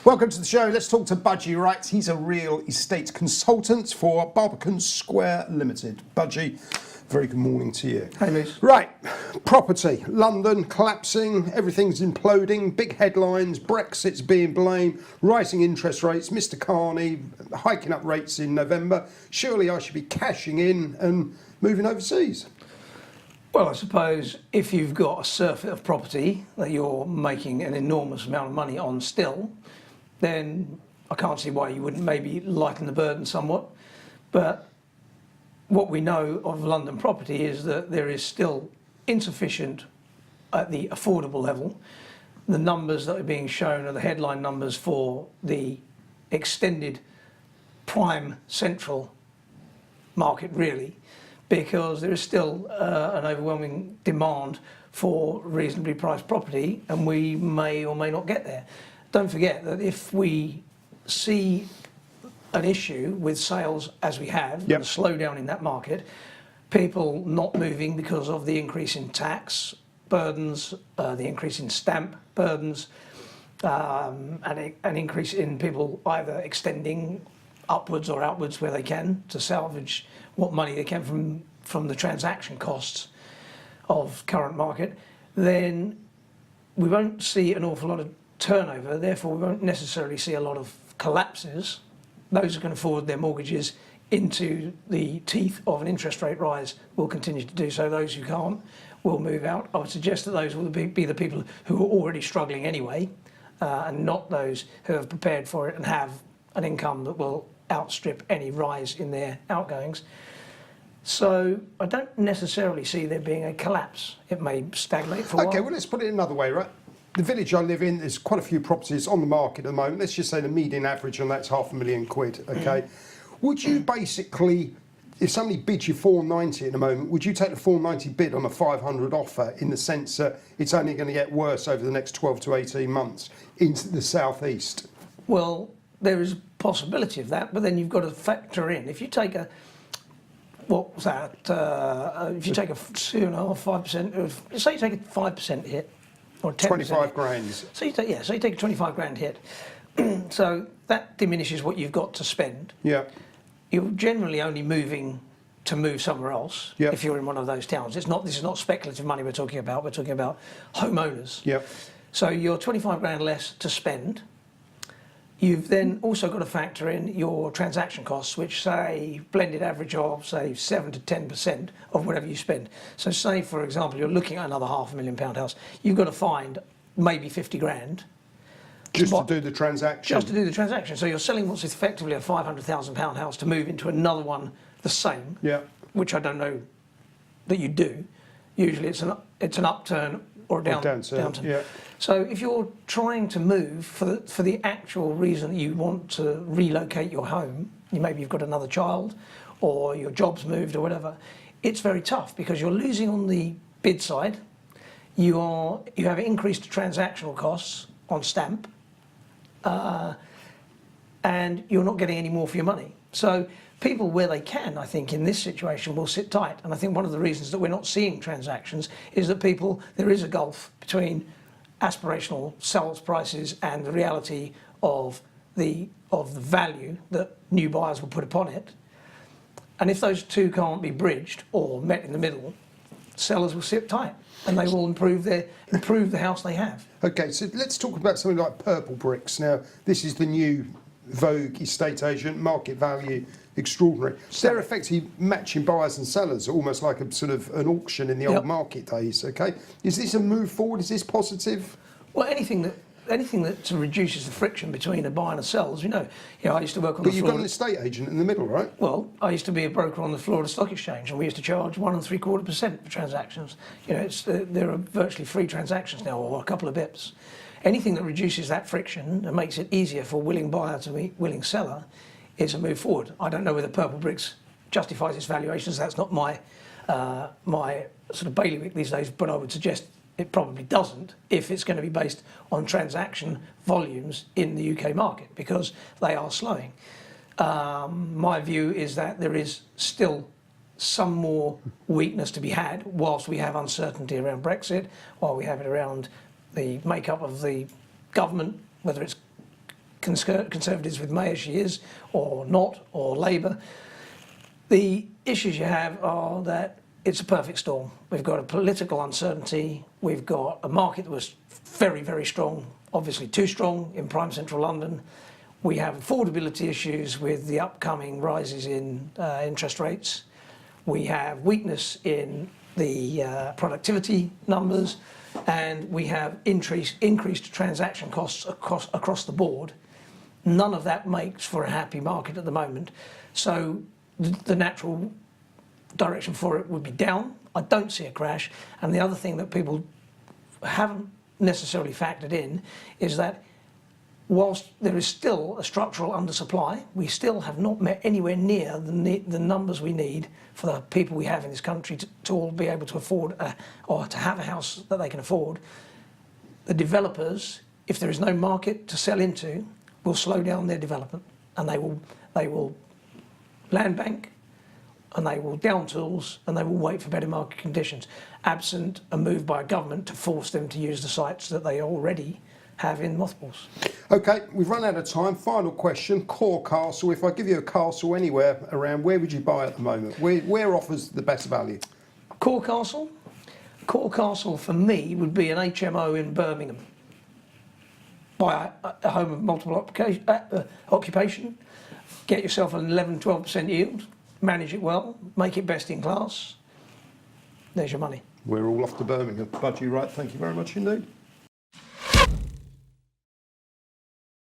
Welcome to the show. Let's talk to Budgie Wright. He's a real estate consultant for Barbican Square Limited. Budgie, very good morning to you. Hey, Liz. Right, property. London collapsing, everything's imploding, big headlines, Brexit's being blamed, rising interest rates, Mr. Carney hiking up rates in November. Surely I should be cashing in and moving overseas. Well, I suppose if you've got a surfeit of property that you're making an enormous amount of money on still, then I can't see why you wouldn't maybe lighten the burden somewhat. But what we know of London property is that there is still insufficient at the affordable level. The numbers that are being shown are the headline numbers for the extended prime central market, really, because there is still an overwhelming demand for reasonably priced property, and we may or may not get there. Don't forget that if we see an issue with sales as we have, a slowdown in that market, people not moving because of the increase in tax burdens, the increase in stamp burdens, and an increase in people either extending upwards or outwards where they can to salvage what money they can from the transaction costs of current market, then we won't see an awful lot of turnover, therefore we won't necessarily see a lot of collapses. Those who can afford their mortgages into the teeth of an interest rate rise will continue to do so. Those who can't will move out. I would suggest that those will be the people who are already struggling anyway, and not those who have prepared for it and have an income that will outstrip any rise in their outgoings. So I don't necessarily see there being a collapse. It may stagnate for a while. Okay, well, let's put it another way, right? The village I live in, there's quite a few properties on the market at the moment. Let's just say the median average on that's £500,000, okay? Would you basically, if somebody bids you 490 at the moment, would you take the 490 bid on a 500 offer in the sense that it's only going to get worse over the next 12 to 18 months into the southeast? Well, there is a possibility of that, but then you've got to factor in. If you take a, what was that? If you take a 2.5%, say you take a 5% hit, or 10%. 25 grand. So you take a 25 grand hit. So that diminishes what you've got to spend. Yeah. You're generally only moving to move somewhere else if you're in one of those towns. This is not speculative money we're talking about. We're talking about homeowners. Yeah. So you're 25 grand less to spend. You've then also got to factor in your transaction costs, which say blended average of say 7 to 10% of whatever you spend. So say, for example, you're looking at another £500,000 house. You've got to find maybe 50 grand. Just to do the transaction. Just to do the transaction. So you're selling what's effectively a £500,000 house to move into another one the same. Yeah. Which I don't know that you do. Usually it's an upturn or a downturn. Yeah. So if you're trying to move for the actual reason that you want to relocate your home, maybe you've got another child or your job's moved or whatever, it's very tough because you're losing on the bid side. You have increased transactional costs on stamp, and you're not getting any more for your money. So people, where they can, I think, in this situation, will sit tight. And I think one of the reasons that we're not seeing transactions is that there is a gulf between aspirational sales prices and the reality of the value that new buyers will put upon it. And if those two can't be bridged or met in the middle, sellers will sit tight and they will improve the house they have. Okay, so let's talk about something like purple bricks. Now, this is the new vogue estate agent, market value extraordinary. So they're effectively matching buyers and sellers, almost like a sort of an auction in the old market days. Okay, is this a move forward? Is this positive? Well, anything that reduces the friction between a buyer and a seller, as you know, I used to work on the floor. But you've got an estate agent in the middle, right? Well, I used to be a broker on the Florida Stock Exchange, and we used to charge 1 3/4% for transactions. There are virtually free transactions now, or a couple of bips. Anything that reduces that friction and makes it easier for willing buyer to meet willing seller is a move forward. I don't know whether purple bricks justifies its valuations. That's not my sort of bailiwick these days, but I would suggest it probably doesn't if it's going to be based on transaction volumes in the UK market, because they are slowing. My view is that there is still some more weakness to be had whilst we have uncertainty around Brexit, while we have it around the makeup of the government, whether it's Conservatives with May as she is, or not, or Labour. The issues you have are that it's a perfect storm. We've got a political uncertainty, we've got a market that was very, very strong, obviously too strong in prime central London. We have affordability issues with the upcoming rises in interest rates. We have weakness in the productivity numbers, and we have increased transaction costs across the board. None of that makes for a happy market at the moment. So the natural direction for it would be down. I don't see a crash. And the other thing that people haven't necessarily factored in is that whilst there is still a structural undersupply, we still have not met anywhere near the numbers we need for the people we have in this country to all be able to afford or to have a house that they can afford. The developers, if there is no market to sell into, will slow down their development, and they will land bank, and they will down tools, and they will wait for better market conditions, absent a move by a government to force them to use the sites that they already have in mothballs. Okay, we've run out of time. Final question, core castle. If I give you a castle anywhere around, where would you buy at the moment? Where offers the best value? Core castle? Core castle for me would be an HMO in Birmingham. Buy a home of multiple occupation, get yourself an 11-12% yield, manage it well, make it best in class. There's your money. We're all off to Birmingham. Budgie Wright, thank you very much indeed.